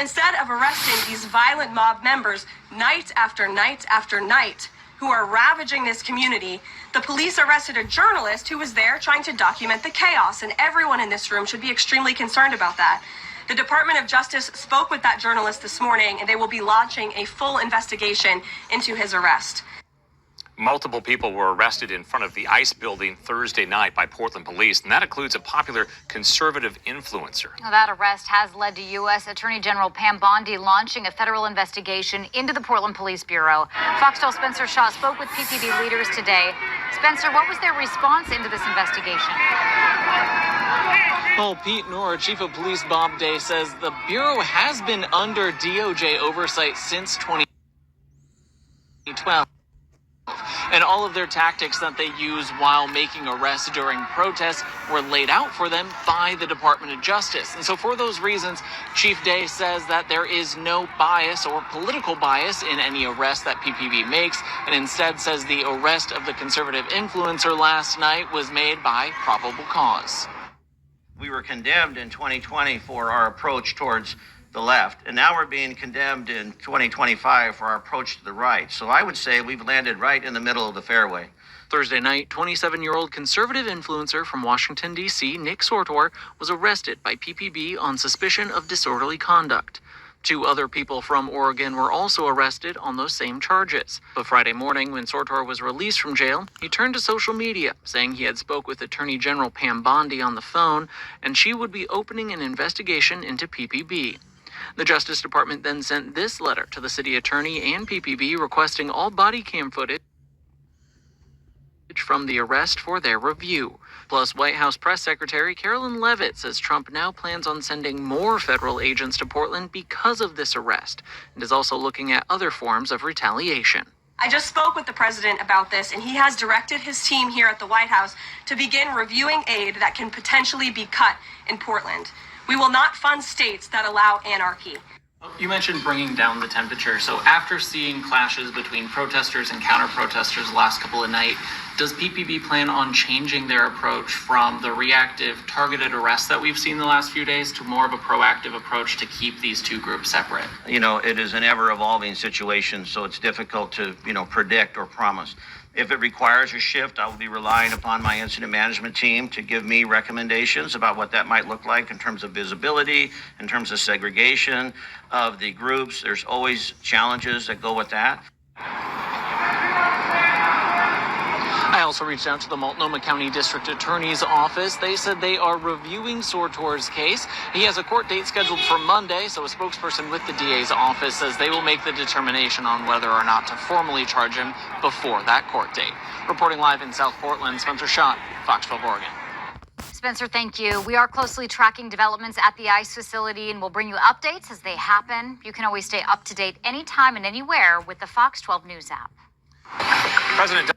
instead of arresting these violent mob members night after night after night who are ravaging this community, the police arrested a journalist who was there trying to document the chaos, and everyone in this room should be extremely concerned about that. The Department of Justice spoke with that journalist this morning, and they will be launching a full investigation into his arrest. Multiple people were arrested in front of the ICE building Thursday night by Portland police, and that includes a popular conservative influencer. Now, that arrest has led to U.S. Attorney General Pam Bondi launching a federal investigation into the Portland Police Bureau. Fox 12 Spencer Shaw spoke with PPB leaders today. Spencer, what was their response into this investigation? Well, Pete Noor, Chief of Police Bob Day, says the Bureau has been under DOJ oversight since 2012. And all of their tactics that they use while making arrests during protests were laid out for them by the Department of Justice. And so for those reasons, Chief Day says that there is no bias or political bias in any arrest that PPB makes, and instead says the arrest of the conservative influencer last night was made by probable cause. We were condemned in 2020 for our approach towards the left, and now we're being condemned in 2025 for our approach to the right. So I would say we've landed right in the middle of the fairway. Thursday night, 27-year-old conservative influencer from Washington, D.C., Nick Sortor, was arrested by PPB on suspicion of disorderly conduct. 2 other people from Oregon were also arrested on those same charges. But Friday morning, when Sortor was released from jail, he turned to social media, saying he had spoke with Attorney General Pam Bondi on the phone, and she would be opening an investigation into PPB. The Justice Department then sent this letter to the city attorney and PPB requesting all body cam footage from the arrest for their review. Plus, White House Press Secretary Carolyn Leavitt says Trump now plans on sending more federal agents to Portland because of this arrest, and is also looking at other forms of retaliation. I just spoke with the president about this, and he has directed his team here at the White House to begin reviewing aid that can potentially be cut in Portland. We will not fund states that allow anarchy. You mentioned bringing down the temperature. So after seeing clashes between protesters and counter-protesters the last couple of nights, does PPB plan on changing their approach from the reactive, targeted arrests that we've seen the last few days to more of a proactive approach to keep these two groups separate? You know, it is an ever-evolving situation, so it's difficult to, predict or promise. If it requires a shift, I will be relying upon my incident management team to give me recommendations about what that might look like in terms of visibility, in terms of segregation of the groups. There's always challenges that go with that. I also reached out to the Multnomah County District Attorney's Office. They said they are reviewing Sortor's case. He has a court date scheduled for Monday, so a spokesperson with the DA's office says they will make the determination on whether or not to formally charge him before that court date. Reporting live in South Portland, Spencer Schott, Fox 12 Oregon. Spencer, thank you. We are closely tracking developments at the ICE facility, and we'll bring you updates as they happen. You can always stay up to date anytime and anywhere with the Fox 12 News app. President